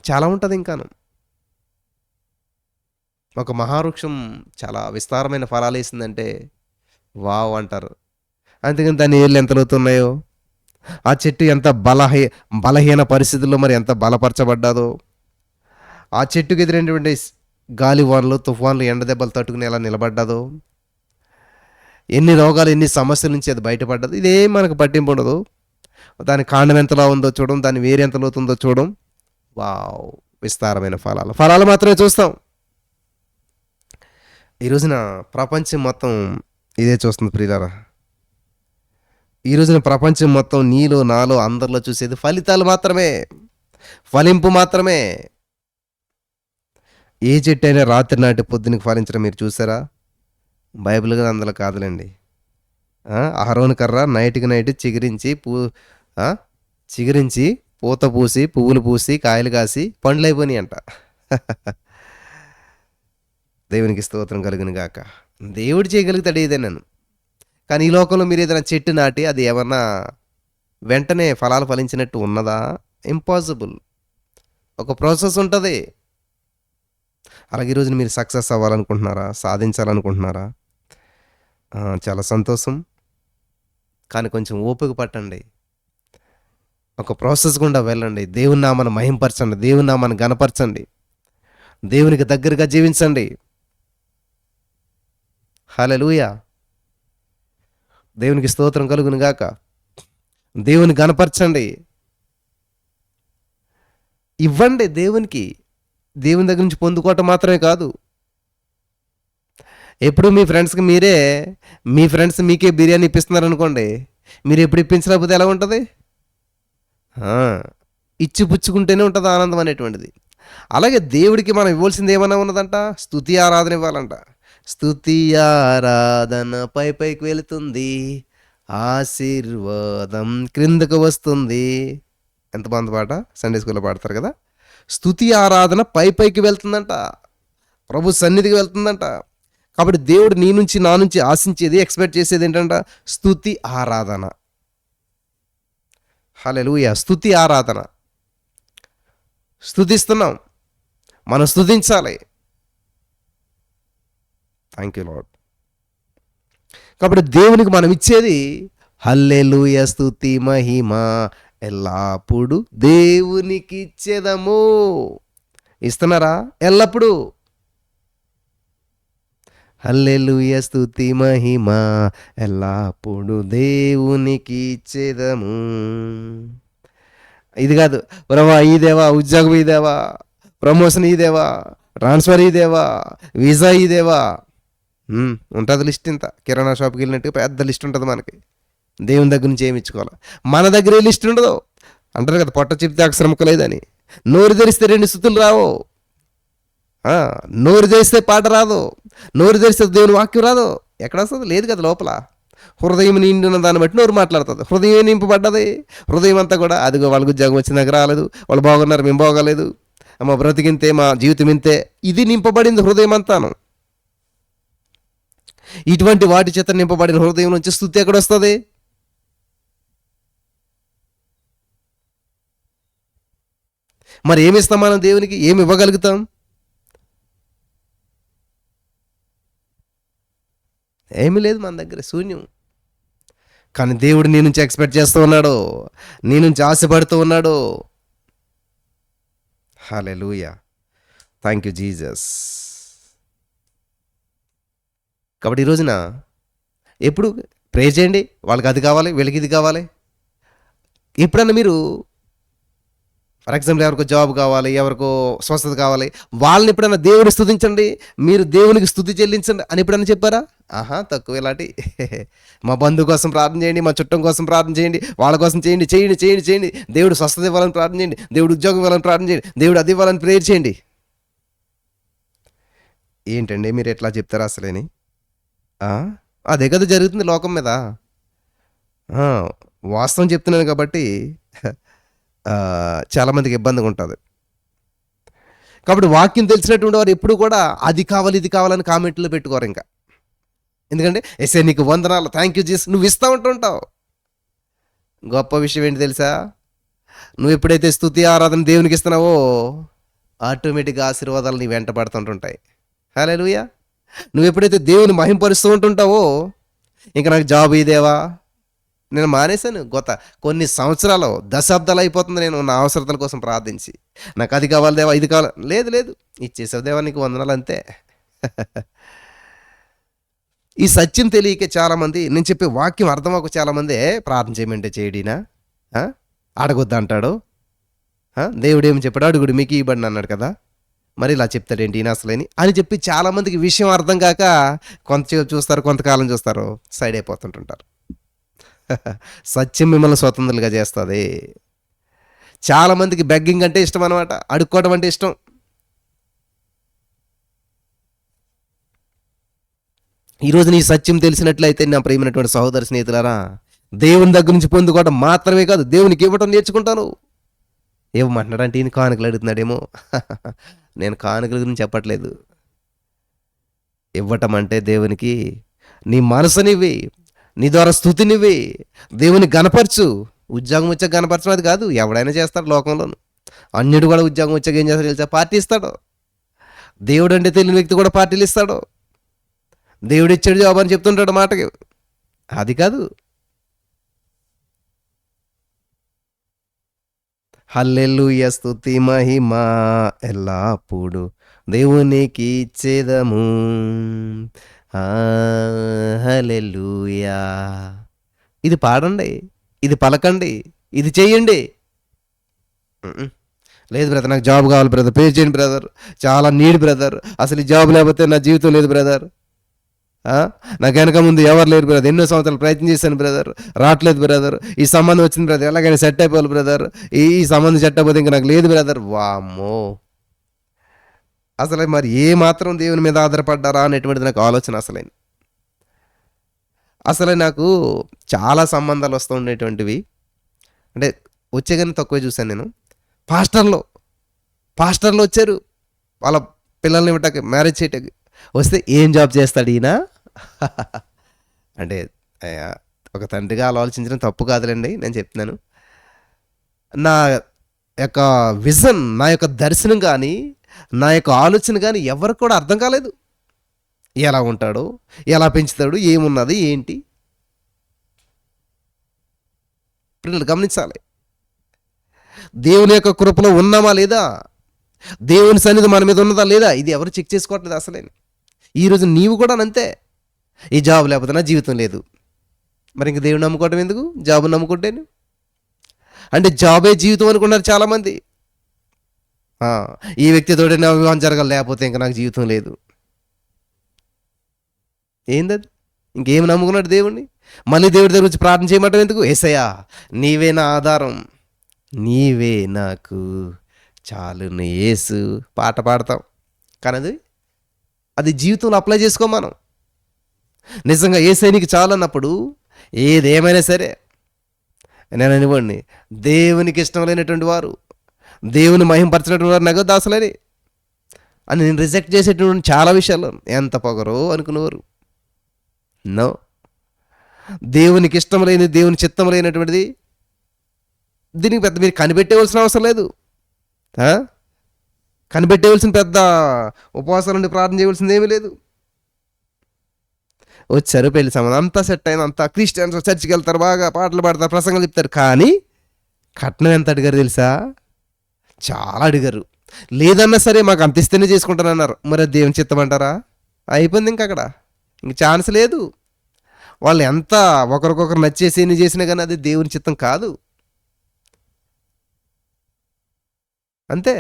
చాలా ఉంటుంది. ఇంకాను ఒక మహావృక్షం చాలా విస్తారమైన ఫలాలు వేసిందంటే వావ్ అంటారు. అందుకని దాని ఏళ్ళు ఎంత లోతున్నాయో, ఆ చెట్టు ఎంత బలహీన పరిస్థితుల్లో మరి ఎంత బలపరచబడ్డాదో, ఆ చెట్టుకు ఎదురైనటువంటి గాలి వానలు, తుఫాన్లు, ఎండ దెబ్బలు తట్టుకుని ఎలా నిలబడ్డాదో, ఎన్ని రోగాలు, ఎన్ని సమస్యల నుంచి అది బయటపడ్డదో, ఇదేం మనకు పట్టింపు ఉండదు. దాని కాండం ఎంతలా ఉందో చూడడం, దాని వేరు ఎంత లోతుందో చూడడం. వావ్! విస్తారమైన ఫలాలు మాత్రమే చూస్తాం. ఈ రోజున ప్రపంచం మొత్తం ఇదే చూస్తుంది ప్రియులారా. ఈ రోజున ప్రపంచం మొత్తం నీలో, నాలో, అందరిలో చూసేది ఫలితాలు మాత్రమే, ఫలింపు మాత్రమే. ఏ చెట్టు అయినా రాత్రి నాటి పొద్దునకి ఫలించడం మీరు చూసారా? బైబిల్ కూడా అందులో కాదులేండి. అహరోను కర్ర నైట్కి నైట్ చిగురించి పూత పూసి, పువ్వులు పూసి, కాయలు కాసి, పండ్లు అయిపోయినాయి అంట. దేవునికి స్తోత్రం కలుగును గాక. దేవుడు చేయగలుగుతాడు ఏదైనాను. కానీ ఈ లోకంలో మీరు ఏదైనా చెట్టు నాటి అది ఏమన్నా వెంటనే ఫలాలు ఫలించినట్టు ఉన్నదా? ఇంపాసిబుల్. ఒక ప్రాసెస్ ఉంటుంది. అలాగే ఈరోజు మీరు సక్సెస్ అవ్వాలనుకుంటున్నారా, సాధించాలనుకుంటున్నారా? చాలా సంతోషం. కానీ కొంచెం ఓపిక పట్టండి, ఒక ప్రాసెస్ గుండా వెళ్ళండి. దేవుని నామాన్ని మహింపరచండి, దేవుని నామాన్ని గణపరచండి. దేవునికి దగ్గరగా జీవించండి. హల్లెలూయా. దేవునికి స్తోత్రం కలుగును గాక. దేవుని గనపరచండి. ఇవ్వండి దేవునికి. దేవుని దగ్గర నుంచి పొందుకోవటం మాత్రమే కాదు. ఎప్పుడు మీ ఫ్రెండ్స్ మీకే బిర్యానీ ఇప్పిస్తున్నారనుకోండి, మీరు ఎప్పుడు ఇప్పించలేకపోతే ఎలా ఉంటుంది? ఆ, ఇచ్చి పుచ్చుకుంటేనే ఉంటుంది ఆనందం అనేటువంటిది. అలాగే దేవుడికి మనం ఇవ్వాల్సింది ఏమన్నా ఉన్నదంట? స్తుతి ఆరాధన ఇవ్వాలంట. స్తుతి ఆరాధన పై పైకి వెళుతుంది, ఆశీర్వాదం క్రిందకు వస్తుంది. ఎంత బాగుంది పాట, సండే స్కూల్లో పాడతారు కదా. స్తుతి ఆరాధన పై పైకి వెళ్తుందంట, ప్రభు సన్నిధికి వెళ్తుందంట. కాబట్టి దేవుడు నీ నుంచి నా నుంచి ఆశించేది, ఎక్స్పెక్ట్ చేసేది ఏంటంట? స్తుతి ఆరాధన. హల్లెలూయా. స్తుతి ఆరాధన. స్తుతిస్తున్నాం, మనం స్తుతించాలి. Thank you lord. కాబట్టి దేవునికి మనం ఇచ్చేది హల్లెలూయా, స్తుతి మహిమ ఎల్లప్పుడు దేవునికి ఇచ్చేదము. ఇస్తున్నారా? ఎల్లప్పుడు హల్లెలూయా, స్తుతి మహిమ ఎల్లప్పుడు దేవునికి ఇచ్చేదము. ఇది కాదు, ప్రభా ఇదేవా, ఉద్యోగం ఇదేవా, ప్రమోషన్ ఇదేవా, ట్రాన్స్ఫర్ ఇదేవా, వీసా ఇదేవా. ఉంటుంది లిస్ట్. ఇంత కిరాణా షాప్కి వెళ్ళినట్టుగా పెద్ద లిస్ట్ ఉంటుంది మనకి. దేవుని దగ్గర నుంచి ఏమి ఇచ్చుకోవాలి. మన దగ్గర ఏ లిస్ట్ ఉండదు. అంటారు కదా, పొట్ట చెప్తే అక్షరం ముక్కలేదని. నోరు తెరిస్తే 2 స్తుతులు రావు. నోరు తెరిస్తే పాట రాదు, నోరు తెరిస్తే దేవుని వాక్యం రాదు. ఎక్కడ వస్తుంది? లేదు కదా లోపల. హృదయం నిండిన దాన్ని బట్టి నోరు మాట్లాడుతుంది. హృదయం నింపబడ్డది. హృదయం అంతా కూడా అదిగో వాళ్ళకి ఉద్యోగం వచ్చిన దగ్గర రాలేదు, వాళ్ళు బాగున్నారు, మేము బాగోలేదు, మా బ్రతికింతే, మా జీవితం ఇంతే. ఇది నింపబడింది హృదయం అంతాను. ఇటువంటి వాటి చేత నింపబడిన హృదయం నుంచి స్తుతి ఎక్కడొస్తుంది? మరి ఏమిస్తాం మనం దేవునికి? ఏమి ఇవ్వగలుగుతాం? ఏమీ లేదు మన దగ్గర, శూన్యం. కానీ దేవుడు నీ నుంచి ఎక్స్పెక్ట్ చేస్తూ ఉన్నాడు, నీ నుంచి ఆశపడుతూ ఉన్నాడు. హల్లెలూయా. Thank you Jesus. కాబట్టి ఈ రోజున ఎప్పుడు ప్రే చేయండి, వాళ్ళకి అది కావాలి, వీళ్ళకి ఇది కావాలి. ఎప్పుడన్నా మీరు ఫర్ ఎగ్జాంపుల్ ఎవరికో జాబ్ కావాలి, ఎవరికో స్వస్థత కావాలి, వాళ్ళని ఎప్పుడైనా దేవుని స్తుతించండి, మీరు దేవునికి స్తుతి చెల్లించండి అని ఎప్పుడైనా చెప్పారా? తక్కువ. ఇలాంటి మా బంధువు కోసం ప్రార్థన చేయండి, మా చుట్టం కోసం ప్రార్థన చేయండి, వాళ్ళ కోసం చేయండి, చేయండి చేయండి చేయండి. దేవుడు స్వస్థత ఇవ్వాలని ప్రార్థన చేయండి, దేవుడు ఉద్యోగం ఇవ్వాలని ప్రార్థన చేయండి, దేవుడు అది ఇవ్వాలని ప్రేయర్ చేయండి. ఏంటండి మీరు ఎట్లా చెప్తారా అసలేని? అదే కదా జరుగుతుంది లోకం మీద. వాస్తవం చెప్తున్నాను కాబట్టి చాలామందికి ఇబ్బందిగా ఉంటుంది. కాబట్టి వాక్యం తెలిసినటువంటి వారు ఎప్పుడు కూడా అది కావాలి, ఇది కావాలని కామెంట్లో పెట్టుకోరు ఇంకా. ఎందుకంటే ఎస్ఏ నీకు వందనాలు, థ్యాంక్ యూ జీసస్, నువ్వు ఇస్తూ ఉంటుంటావు. గొప్ప విషయం ఏంటి తెలుసా? నువ్వు ఎప్పుడైతే స్తుతి ఆరాధన దేవునికి ఇస్తున్నావో ఆటోమేటిక్గా ఆశీర్వాదాలు నీ వెంట పడుతుంటుంటాయి. హల్లెలూయా. నువ్వు ఎప్పుడైతే దేవుని మహింపరుస్తూ ఉంటుంటావో, ఇంకా నాకు జాబ్ ఇదేవా, నేను మానేశాను కొన్ని సంవత్సరాలు, దశాబ్దాలు అయిపోతుంది నేను నా అవసరతల కోసం ప్రార్థించి. నాకు అది కావాలి దేవా, ఇది కావాలి. లేదు లేదు, ఇచ్చేసావు దేవా, నీకు వందనాలు అంతే. ఈ సత్యం తెలియక చాలామంది, నేను చెప్పే వాక్యం అర్థమవక చాలామంది ప్రార్థన చేయమంటే చేయడినా, అడగొద్దు అంటాడు. దేవుడు ఏమి చెప్పాడు? అడుగుడు మీకు ఇవ్వబడిన అన్నాడు కదా, మరి ఇలా చెప్తాడేంటి ఈయన అసలేని అని చెప్పి చాలామందికి విషయం అర్థం కాక కొంతసేపు చూస్తారు, కొంతకాలం చూస్తారు, సైడ్ అయిపోతుంటుంటారు. సత్యం మిమ్మల్ని స్వతంత్రులుగా చేస్తుంది. చాలామందికి బెగ్గింగ్ అంటే ఇష్టం అనమాట, అడుక్కోవడం అంటే ఇష్టం. ఈరోజు నీ సత్యం తెలిసినట్లయితే నా ప్రియమైనటువంటి సహోదర స్నేహితులారా, దేవుని దగ్గర నుంచి పొందుకోవడం మాత్రమే కాదు, దేవునికి ఇవ్వటం నేర్చుకుంటాను. ఏమంటున్నాడంటే ఈయన కానుకలు అడుగుతున్నాడేమో. నేను కానుకల గురించి చెప్పట్లేదు. ఇవ్వటం అంటే దేవునికి నీ మనసునివ్వి, నీ ద్వారా స్తుతినివ్వి, దేవుని గనపరచు. ఉద్యోగం వచ్చాక గనపరచడం అది కాదు, ఎవడైనా చేస్తాడు లోకంలోను. అన్యుడు కూడా ఉద్యోగం వచ్చాక ఏం చేస్తాడు తెలుసా? పార్టీ ఇస్తాడు. దేవుడు అంటే తెలియని వ్యక్తి కూడా పార్టీలు ఇస్తాడు. దేవుడు ఇచ్చాడు జాబ్ అని చెప్తుంటాడు మాటకి, అది కాదు. హల్లెలూయా స్తుతి మహిమ ఎల్లప్పుడు దేవునికి ఇచ్చేదము. ఆ! హల్లెలూయా. ఇది పాడండి. ఇది పలకండి. ఇది చేయండి. హుహు. లేదు బ్రదర్, నాకు జాబ్ కావాలి బ్రదర్, పే చేయండి బ్రదర్, చాలా నీడ్ బ్రదర్, అసలు ఈ జాబ్ లేకపోతే నా జీవితం లేదు బ్రదర్. ఆ! నాకు వెనక ముందు ఎవరు లేరు బ్రదర్, ఎన్నో సంవత్సరాలు ప్రయత్నం చేశాను బ్రదర్, రావట్లేదు బ్రదర్, ఈ సంబంధం వచ్చింది బ్రదర్, ఎలాగైనా సెట్ అయిపోవాలి బ్రదర్, ఈ సంబంధం సెట్ అయిపోతే ఇంకా నాకు లేదు బ్రదర్. వామ్మో! అసలు మరి ఏ మాత్రం దేవుని మీద ఆధారపడ్డారా అనేటువంటిది నాకు ఆలోచన అసలే నాకు చాలా సంబంధాలు వస్తూ ఉండేటువంటివి. అంటే వచ్చే కానీ తక్కువే చూశాను నేను. పాస్టర్లు పాస్టర్లు వచ్చారు వాళ్ళ పిల్లల్ని ఇవ్వటానికి, మ్యారేజ్ చేయటానికి. వస్తే ఏం జాబ్ చేస్తాడు ఈయన అంటే ఆ, ఒక తండ్రిగా అలా ఆలోచించడం తప్పు కాదులేండి, నేను చెప్తున్నాను. నా యొక్క విజన్, నా యొక్క దర్శనం కానీ, నా యొక్క ఆలోచన కానీ ఎవరికి కూడా అర్థం కాలేదు. ఎలా ఉంటాడు, ఎలా పెంచుతాడు, ఏమున్నది ఏంటి. పిల్లలు గమనించాలి, దేవుని యొక్క కృపలో ఉన్నామా లేదా, దేవుని సన్నిధి మన మీద ఉన్నదా లేదా, ఇది ఎవరు చెక్ చేసుకోవట్లేదు అసలే. ఈరోజు నీవు కూడా అంతే. ఈ జాబ్ లేకపోతే నా జీవితం లేదు. మరి ఇంక దేవుని నమ్ముకోవటం ఎందుకు, జాబ్ నమ్ముకుంటేను. అంటే జాబే జీవితం అనుకున్నారు చాలామంది. ఆ, ఈ వ్యక్తితోటి నా వివాహం జరగాలి, లేకపోతే ఇంకా నాకు జీవితం లేదు. ఏందది, ఇంకేం నమ్ముకున్నాడు దేవుణ్ణి. మళ్ళీ దేవుడి దగ్గర వచ్చి ప్రార్థన చేయమంటాం ఎందుకు. యేసయ్యా నీవే నా ఆధారం, నీవే నాకు చాలును యేసు, పాట పాడతాం. కానీ అది జీవితంలో అప్లై చేసుకో మనం. నిజంగా యేసయ్య నీకు చాలు అన్నప్పుడు ఏదేమైనా సరే, నేను అనివ్వండి, దేవునికి ఇష్టం లేనటువంటి వారు, దేవుని మహింపరచినటువంటి వారు నగదాసులని అని నేను రిజెక్ట్ చేసేటువంటి చాలా విషయాల్లో. ఎంత పొగరో అనుకునేవారు. నో, దేవునికి ఇష్టం లేని, దేవుని చిత్తం లేనటువంటిది దీనికి పెద్ద మీరు కనిపెట్టేవలసిన అవసరం లేదు. కనిపెట్టేవలసిన పెద్ద ఉపవాసాలు నుండి ప్రార్థన చేయవలసింది ఏమీ లేదు. వచ్చారు, పెళ్లి సంబంధం అంతా సెట్ అయింది, అంతా క్రిస్టియన్స్ చర్చికి వెళ్తారు, బాగా పాటలు పాడతారు, ప్రసంగాలు చెప్తారు. కానీ కట్నం ఎంత అడిగారు తెలుసా, చాలా అడిగారు. లేదన్నా సరే మాకు అంత ఇస్తేనే చేసుకుంటానన్నారు. మరి అది దేవుని చిత్తం అంటారా. అయిపోయింది, ఇంక అక్కడ ఇంక ఛాన్స్ లేదు. వాళ్ళు ఎంత ఒకరికొకరు నచ్చేసి ఎన్ని చేసినా కానీ అది దేవుని చిత్తం కాదు. అంతే.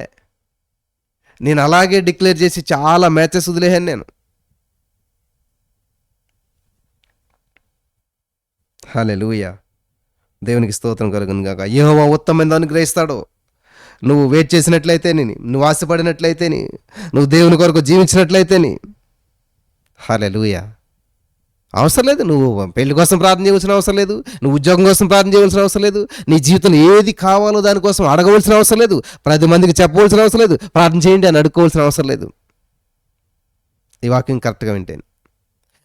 నేను అలాగే డిక్లేర్ చేసి చాలా మ్యాచెస్ వదిలేసాను నేను. హల్లెలూయా, దేవునికి స్తోత్రం కలుగును గాక. యెహోవా ఉత్తమమైన దాన్ని గ్రహిస్తాడు. నువ్వు వెయిట్ చేసినట్లయితేని, నువ్వు ఆశపడినట్లయితేని, నువ్వు దేవుని కొరకు జీవించినట్లయితేని, హల్లెలూయా, అవసరం లేదు నువ్వు పెళ్లి కోసం ప్రార్థన చేయవలసిన అవసరం లేదు, నువ్వు ఉద్యోగం కోసం ప్రార్థన చేయవలసిన అవసరం లేదు, నీ జీవితంలో ఏది కావాలో దానికోసం అడగవలసిన అవసరం లేదు, 10 మందికి చెప్పవలసిన అవసరం లేదు, ప్రార్థన చేయండి అని అడుక్కోవాల్సిన అవసరం లేదు. ఈ వాక్యం కరెక్ట్గా వింటేను.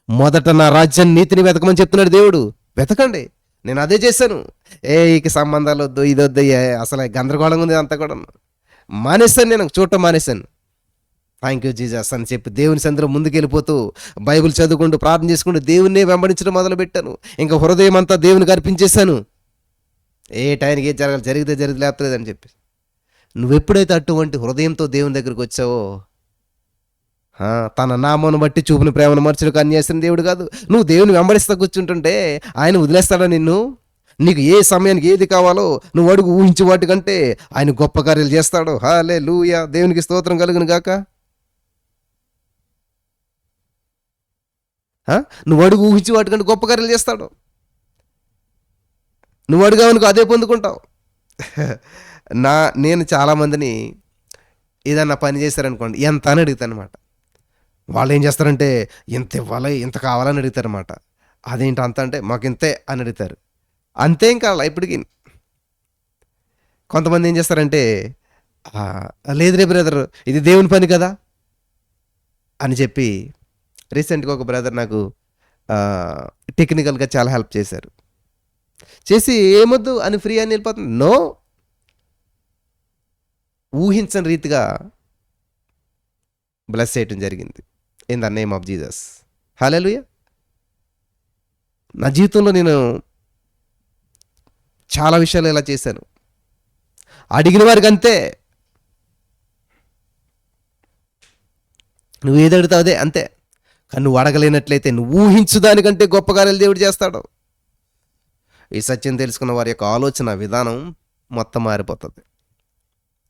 మొదట నా రాజ్యాన్ని, నీతిని వెతకమని చెప్తున్నాడు దేవుడు. వెతకండి. నేను అదే చేశాను. ఇక సంబంధాలు వద్దు, ఇది వద్దు, అసలు గందరగోళంగా ఉంది అంతా కూడా. మానేశాను, నేను చూడటం మానేశాను. థ్యాంక్ యూ జీసస్ అని చెప్పి దేవుని సందులో ముందుకెళ్ళిపోతూ బైబిల్ చదువుకుంటూ ప్రార్థన చేసుకుంటూ దేవుణ్ణే వెంబడించడం మొదలుపెట్టాను. ఇంకా హృదయం అంతా దేవునికి అర్పించేశాను. ఏ టైంకి ఏం జరగాలి, జరిగితే జరిగితే లేపలేదని చెప్పి. నువ్వెప్పుడైతే అటువంటి హృదయంతో దేవుని దగ్గరికి వచ్చావో, తన నామను బట్టి చూపిన ప్రేమను మర్చులకు అన్యాసిన దేవుడు కాదు. నువ్వు దేవుని వెంబడిస్తా కూర్చుంటుంటే ఆయన వదిలేస్తాడా నిన్ను. నీకు ఏ సమయానికి ఏది కావాలో నువ్వు అడుగు, ఊహించి వాటికంటే ఆయన గొప్ప కార్యాలు చేస్తాడు. హల్లెలూయా, దేవునికి స్తోత్రం కలుగును గాక. నువ్వు అడుగు, ఊహించి వాటికంటే గొప్ప కార్యాలు చేస్తాడు. నువ్వు అడుగావనుకో అదే పొందుకుంటావు. నేను చాలామందిని ఏదన్నా పని చేశారనుకోండి, ఎంత అని అడుగుతాను అనమాట. వాళ్ళు ఏం చేస్తారంటే ఇంత ఇవ్వాలి, ఇంత కావాలని అడుగుతారనమాట. అదేంటి అంత అంటే మాకు ఇంతే అని అడుగుతారు. అంతే ఇంకా ఇప్పటికి. కొంతమంది ఏం చేస్తారంటే లేదు రే బ్రదర్, ఇది దేవుని పని కదా అని చెప్పి. రీసెంట్గా ఒక బ్రదర్ నాకు టెక్నికల్గా చాలా హెల్ప్ చేశారు. చేసి ఏమొద్దు అని ఫ్రీ అని వెళ్ళిపోతుంది. నో, ఊహించని రీతిగా బ్లెస్ చేయటం జరిగింది in the name of Jesus. Hallelujah. నా జీవితంలో నేను చాలా విషయాలు ఇలా చేశాను. అడిగిన వారికి అంతే. నువ్వు ఏది అడుగుతావు అదే అంతే. కానీ నువ్వు అడగలేనట్లయితే నువ్వు ఊహించు దానికంటే గొప్ప కార్యాలు దేవుడు చేస్తాడు. ఈ సత్యం తెలుసుకున్న వారి యొక్క ఆలోచన విధానం మొత్తం మారిపోతుంది.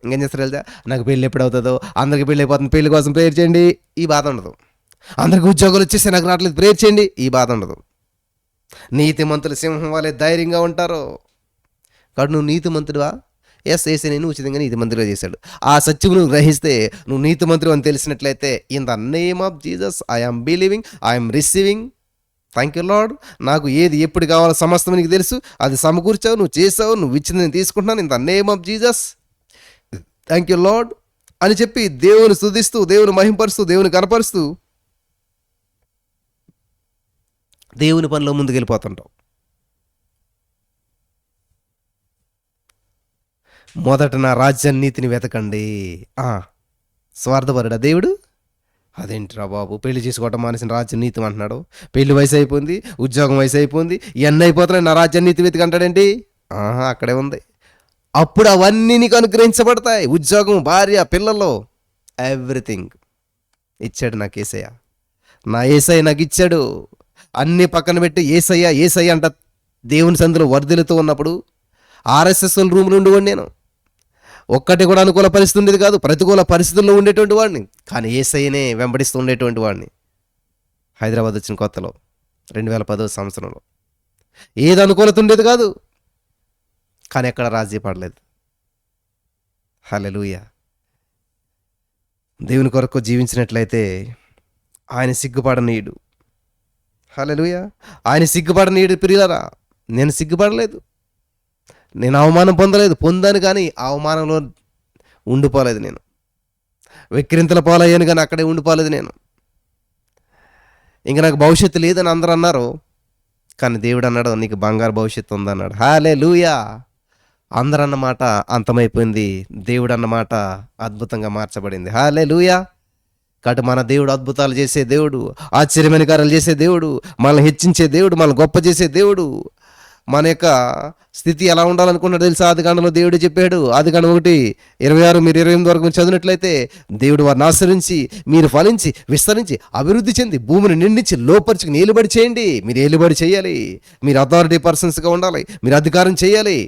ఇంకేం చేస్తారు తెలుసా? నాకు పెళ్ళి ఎప్పుడు అవుతుందో, అందరికి పెళ్ళి అయిపోతుంది, పెళ్లి కోసం ప్రేయర్ చేయండి, ఈ బాధ ఉండదు. అందరికి ఉద్యోగాలు వచ్చేసి నాకు రావట్లేదు, ప్రేయర్ చేయండి, ఈ బాధ ఉండదు. నీతిమంతులు సింహం వాళ్ళే ధైర్యంగా ఉంటారు. కాబట్టి నువ్వు నీతిమంతుడువా? ఎస్, ఏసీ నేను ఉచితంగా నీతిమంతుడిగా చేశాడు. ఆ సత్యం నువ్వు గ్రహిస్తే నువ్వు నీతిమంతుడు అని తెలిసినట్లయితే, in the name of Jesus I'm believing, I'm receiving, thank you lord, నాకు ఏది ఎప్పుడు కావాలో సమస్తం నీకు తెలుసు, అది సమకూర్చావు, నువ్వు చేసావు, నువ్వు ఇచ్చింది నేను తీసుకుంటున్నాను, in the name of Jesus thank you lord అని చెప్పి దేవుని స్తుతిస్తూ, దేవుని మహింపరుస్తూ, దేవుని కనపరుస్తూ దేవుని పనిలో ముందుకెళ్ళిపోతుంటావు. మొదట నా రాజ్యం నీతిని వెతకండి. స్వార్థపరుడా దేవుడు? అదేంటిరా బాబు, పెళ్లి చేసుకోవటం మానేసిన రాజ్యం నీతి అంటున్నాడు. పెళ్లి వయసు అయిపోయింది, ఉద్యోగం వయసు అయిపోయింది, ఇవన్నీ అయిపోతున్నాయి, నా రాజ్యం నీతి వెతికంటాడేంటి? అక్కడే ఉంది. అప్పుడు అవన్నీ నీకు అనుగ్రహించబడతాయి. ఉద్యోగం, భార్య, పిల్లలు, ఎవ్రీథింగ్ ఇచ్చాడు నాకు యేసయ్య. నా యేసయ్య నాకు ఇచ్చాడు. అన్నీ పక్కన పెట్టి యేసయ్య యేసయ్య అంట దేవుని సందులో వర్ధిల్లుతూ ఉన్నప్పుడు ఆర్ఎస్ఎస్ రూమ్లో ఉండేవాడు నేను. ఒక్కటి కూడా అనుకూల పరిస్థితి ఉండేది కాదు, ప్రతికూల పరిస్థితుల్లో ఉండేటువంటి వాడిని. కానీ యేసయ్యనే వెంబడిస్తూ ఉండేటువంటి వాడిని. హైదరాబాద్ వచ్చిన కొత్తలో 2010 సంవత్సరంలో ఏది అనుకూలత ఉండేది కాదు, కానీ ఎక్కడ రాజీ పడలేదు. హల్లెలూయా. దేవుని కొరకు జీవించినట్లయితే ఆయన సిగ్గుపడనీయుడు. హల్లెలూయా. ఆయన సిగ్గుపడనీయుడు. ప్రియులారా, నేను సిగ్గుపడలేదు, నేను అవమానం పొందలేదు. పొందాను కానీ అవమానంలో ఉండిపోలేదు. నేను వెక్కిరింతల పాలయ్యాను కానీ అక్కడే ఉండిపోలేదు. నేను ఇంక నాకు భవిష్యత్తు లేదని అందరూ అన్నారు, కానీ దేవుడు అన్నాడు నీకు బంగారు భవిష్యత్తు ఉందన్నాడు. హల్లెలూయా. అందరూ అన్నమాట అంతమైపోయింది, దేవుడు అన్నమాట అద్భుతంగా మార్చబడింది. హల్లెలూయా. కాబట్టి మన దేవుడు అద్భుతాలు చేసే దేవుడు, ఆశ్చర్యమైన కార్యాలు చేసే దేవుడు, మనల్ని హెచ్చించే దేవుడు, మనల్ని గొప్ప చేసే దేవుడు. మన యొక్క స్థితి ఎలా ఉండాలనుకున్నాడు తెలుసా? ఆదికాండంలో దేవుడు చెప్పాడు. ఆదికాండం 1:26 మీరు 28 వరకు చదివినట్లయితే, దేవుడు వారిని ఆశ్రయించి మీరు ఫలించి విస్తరించి అభివృద్ధి చెంది భూమిని నిండించి లోపరిచి ఏలుబడి చేయండి. మీరు ఏలుబడి చేయాలి, మీరు అథారిటీ పర్సన్స్గా ఉండాలి, మీరు అధికారం చేయాలి.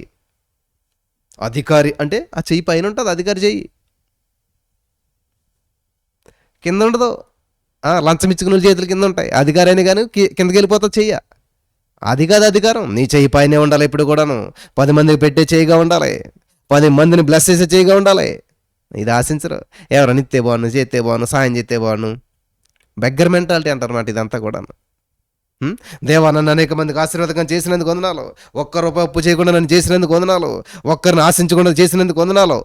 అధికారి అంటే ఆ చెయ్యి పైన ఉంటుంది, అధికారి చెయ్యి కింద ఉండదు. లంచం ఇచ్చుకున్న చేతులు కింద ఉంటాయి. అధికారి అయినా కానీ కిందకి వెళ్ళిపోతుంది చెయ్య. అది కాదు అధికారం, నీ చెయ్యి పైనే ఉండాలి. ఇప్పుడు కూడాను 10 మందికి పెట్టే చేయిగా ఉండాలి, 10 మందిని బ్లెస్ చేసే చేయిగా ఉండాలి. ఇది ఆశించరు. ఎవరైనా ఇస్తే బాగున్నాను, చేస్తే బాగున్నాను, సాయం చేస్తే బాగున్నాను, బెగ్గర్ మెంటాలిటీ అంటారన్నమాట ఇదంతా కూడాను. దేవా నన్ను అనేక మందికి ఆశీర్వాదకం చేసినందుకు వందనాలు, ఒక్క రూపాయి అప్పు చేయకుండా నన్ను చేసినందుకు వందనాలు, ఒక్కరిని ఆశించకుండా చేసినందుకు వందనాలు.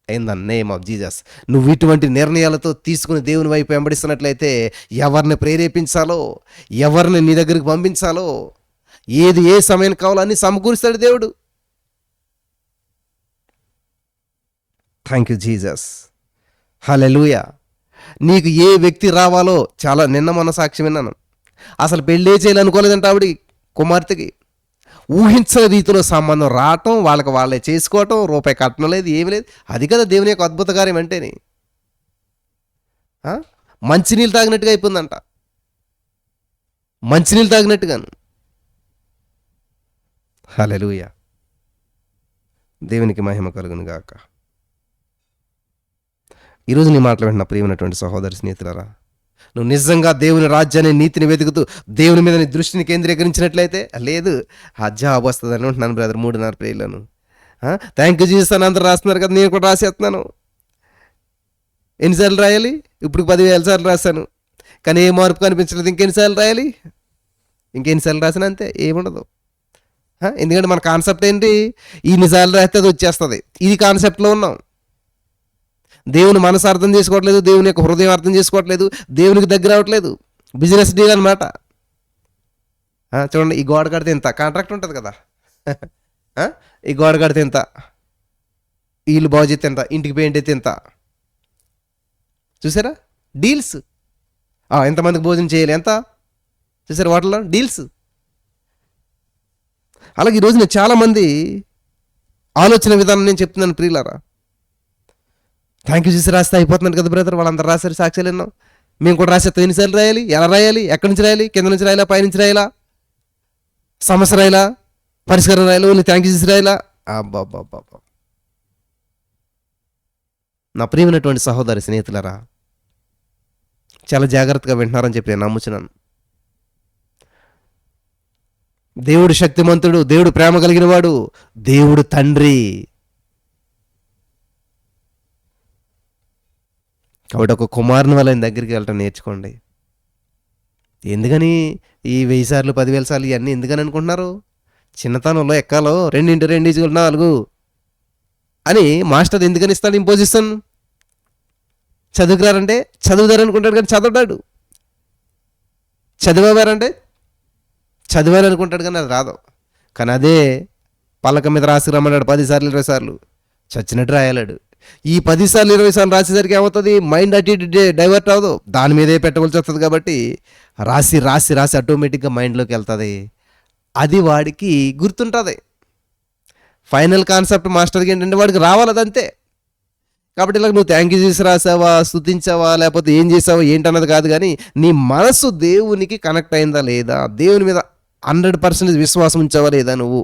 In the name of Jesus. నువ్వు ఇటువంటి నిర్ణయాలతో తీసుకుని దేవుని వైపు వెంబడిస్తున్నట్లయితే ఎవరిని ప్రేరేపించాలో, ఎవరిని నీ దగ్గరికి పంపించాలో, ఏది ఏ సమయం కావాలో అన్ని సమకూరుస్తాడు దేవుడు. Thank you Jesus. హల్లెలూయా. నీకు ఏ వ్యక్తి రావాలో చాలా నిన్న మొన్న సాక్ష్యం విన్నాను. అసలు పెళ్ళే చేయాలనుకోలేదంట ఆవిడ కుమార్తెకి. ఊహించని రీతిలో సంబంధం రావటం, వాళ్ళకి వాళ్ళే చేసుకోవటం, రూపాయి కట్టడం లేదు, ఏమి లేదు. అది కదా దేవుని యొక్క అద్భుత కార్యం అంటేనే. మంచినీళ్ళు తాగినట్టుగా అయిపోయిందంట, మంచినీళ్ళు తాగినట్టుగాను. హల్లెలూయా. దేవునికి మహిమ కలుగును గాక. ఈరోజు నీ మాటలు వింటున్న ప్రియమైనటువంటి సహోదరి స్నేహితులారా, నువ్వు నిజంగా దేవుని రాజ్యాన్ని నీతిని వెతుకుతూ దేవుని మీద నీ దృష్టిని కేంద్రీకరించినట్లయితే, లేదు ఆ జాబ్ వస్తుందని ఉంటున్నాను బ్రదర్ 3.5 ప్రేయర్లను. థ్యాంక్ యూ జీసస్ అని అందరూ రాస్తున్నారు కదా, నేను కూడా రాసేస్తున్నాను. ఎన్నిసార్లు రాయాలి? ఇప్పుడు 10,000 సార్లు రాశాను, కానీ ఏ మార్పు కనిపించలేదు. ఇంకెన్నిసార్లు రాయాలి? ఇంకెన్నిసార్లు రాసిన అంతే, ఏముండదు. ఎందుకంటే మన కాన్సెప్ట్ ఏంటి? ఇన్నిసార్లు రాస్తే అది వచ్చేస్తుంది. ఇది కాన్సెప్ట్లో ఉన్నాం. దేవుని మనసు అర్థం చేసుకోవట్లేదు, దేవుని యొక్క హృదయం అర్థం చేసుకోవట్లేదు, దేవునికి దగ్గర అవ్వట్లేదు. బిజినెస్ డీల్ అనమాట. చూడండి, ఈ గోడ కడితే ఇంత కాంట్రాక్ట్ ఉంటుంది కదా, ఈ గోడ కడితే ఇంత, ఇల్లు బాగు చేస్తే ఎంత, ఇంటికి పెయింట్ అయితే ఇంత. చూసారా డీల్స్? ఎంతమందికి భోజనం చేయాలి ఎంత, చూసారా వాటిలో డీల్స్. అలాగే ఈరోజు నేను చాలామంది ఆలోచన విధానం నేను చెప్తున్నాను ప్రియులారా. థ్యాంక్ యూ చేసి రాస్తే అయిపోతున్నాడు కదా బ్రదర్, వాళ్ళందరూ రాశారు, సాక్ష్యాలు ఎన్నో, మేము కూడా రాసేస్తాం. ఎన్నిసార్లు రాయాలి, ఎలా రాయాలి, ఎక్కడి నుంచి రాయాలి, కింద నుంచి రాయాలా, పైనుంచి రాయాలా, సమస్య రాయాలా, పరిష్కారం రాయాలి, ఓన్లీ థ్యాంక్ యూ చేసి రాయాలా? అబ్బాబ్బాబ్బా. నా ప్రియమైనటువంటి సహోదరి స్నేహితులారా, చాలా జాగ్రత్తగా వింటున్నారని చెప్పి నేను నమ్ముచున్నాను. దేవుడు శక్తిమంతుడు, దేవుడు ప్రేమ కలిగిన వాడు, దేవుడు తండ్రి. కాబట్టి ఒక కుమారుని వల్ల ఆయన దగ్గరికి వెళ్ళటం నేర్చుకోండి. ఎందుకని ఈ 1000 సార్లు 10,000 సార్లు ఇవన్నీ ఎందుకని అనుకుంటున్నారు? చిన్నతనంలో ఎక్కాలో 2x2=4 అని మాస్టర్ ఎందుకని ఇస్తాడు ఇంపోజిషన్? చదువుకురారంటే చదువుదారనుకుంటాడు కానీ చదవడాడు, చదివారంటే చదివారనుకుంటాడు కానీ అది రాదు. కానీ అదే పలక మీద రాసి రమ్మన్నాడు 10 సార్లు 20 సార్లు చచ్చినట్టు రాయలేడు. ఈ 10 సార్లు 20 సార్లు రాసేసరికి ఏమవుతుంది? మైండ్ అటు ఇటు డైవర్ట్ అవ్వదు, దాని మీదే పెట్టవలసి వస్తుంది. కాబట్టి రాసి రాసి రాసి ఆటోమేటిక్గా మైండ్లోకి వెళ్తుంది, అది వాడికి గుర్తుంటుంది. ఫైనల్ కాన్సెప్ట్ మాస్టర్కి ఏంటంటే వాడికి రావాలి, అదంతే. కాబట్టి ఇలా నువ్వు థ్యాంక్ యూ చేసి రాసావా, స్తుతించావా, లేకపోతే ఏం చేసావా ఏంటన్నది కాదు, కానీ నీ మనసు దేవునికి కనెక్ట్ అయిందా లేదా, దేవుని మీద 100% విశ్వాసం ఉంచావా లేదా, నువ్వు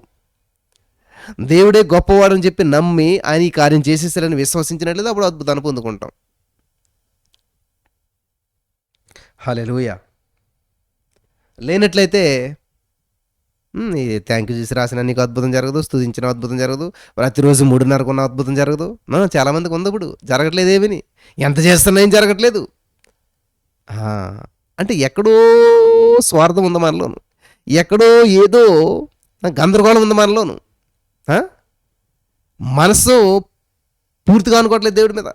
దేవుడే గొప్పవాడని చెప్పి నమ్మి ఆయన ఈ కార్యం చేసేసారని విశ్వసించినట్లయితే అప్పుడు అద్భుతాన్ని పొందుకుంటాం. హల్లెలూయా. లేనట్లయితే థ్యాంక్ యూ చేసి రాసిన నీకు అద్భుతం జరగదు, స్తుతించిన అద్భుతం జరగదు, ప్రతిరోజు 3:30 ఉన్న అద్భుతం జరగదు. చాలామందికి ఉంది, ఇప్పుడు జరగట్లేదు, ఏమని ఎంత చేస్తున్నా ఏం జరగట్లేదు. అంటే ఎక్కడో స్వార్థం ఉంది మనలోను, ఎక్కడో ఏదో గందరగోళం ఉంది మనలోను. మనసు పూర్తిగా అనుకోవట్లేదు దేవుడి మీద.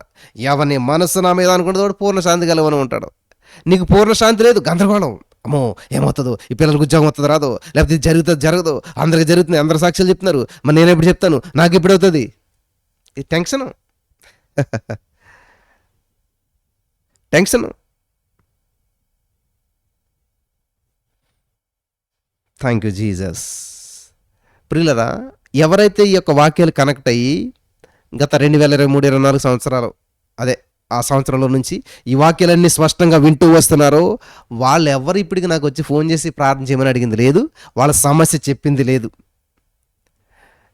ఎవరిని మనస్సు నా మీద అనుకుంటే వాడు పూర్ణ శాంతి కలవని ఉంటాడు. నీకు పూర్ణ శాంతి లేదు, గందరగోళం. అమ్మో ఏమవుతుందో, ఈ పిల్లలకు ఉద్యోగం వస్తుంది రాదో, లేకపోతే ఇది జరుగుతుంది జరగదు, అందరికి జరుగుతుంది, అందరు సాక్ష్యాలు చెప్తున్నారు, మరి నేను ఎప్పుడు చెప్తాను, నాకు ఎప్పుడు అవుతుంది, ఈ tension tension. Thank you Jesus. ప్రియులరా, ఎవరైతే ఈ యొక్క వాక్యాలు కనెక్ట్ అయ్యి గత 2023-24 సంవత్సరాలు, అదే ఆ సంవత్సరంలో నుంచి ఈ వాక్యాలన్నీ స్పష్టంగా వింటూ వస్తున్నారో వాళ్ళు ఎవరు ఇప్పటికి నాకు వచ్చి ఫోన్ చేసి ప్రార్థన చేయమని అడిగింది లేదు, వాళ్ళ సమస్య చెప్పింది లేదు.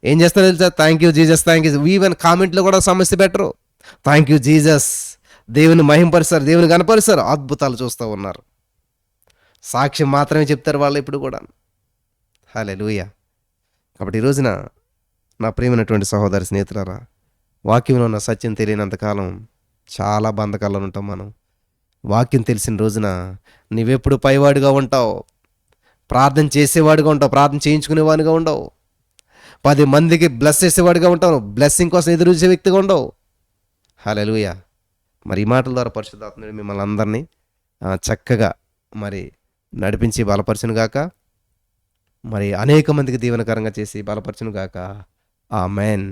ఏం చేస్తారో తెలుసా? Thank you Jesus, thank you. Even కామెంట్లో కూడా సమస్య పెట్టరు, థ్యాంక్ యూ జీసస్. దేవుని మహింపరుస్తారు, దేవుని కనపరుస్తారు, అద్భుతాలు చూస్తూ ఉన్నారు. సాక్ష్యం మాత్రమే చెప్తారు వాళ్ళు ఇప్పుడు కూడా. హల్లెలూయా. కాబట్టి ఈ రోజున నా ప్రియమైనటువంటి సహోదరి స్నేహితులారా, వాక్యంలో ఉన్న సత్యం తెలియనంతకాలం చాలా బంధకాల్లో ఉంటాం మనం. వాక్యం తెలిసిన రోజున నీవెప్పుడు పైవాడిగా ఉంటావు, ప్రార్థన చేసేవాడిగా ఉంటావు, ప్రార్థన చేయించుకునేవాడిగా ఉండవు, 10 మందికి బ్లెస్ చేసేవాడిగా ఉంటావు, బ్లెస్సింగ్ కోసం ఎదురు చూసే వ్యక్తిగా ఉండవు. హల్లెలూయా. మరి ఈ మాటల ద్వారా పరిశుద్ధాత్ముడు మిమ్మల్ని అందరినీ చక్కగా మరి నడిపించి బలపరచును గాక, మరి అనేక మందికి దీవెనకరంగా చేసి బలపరచును గాక. ఆమేన్.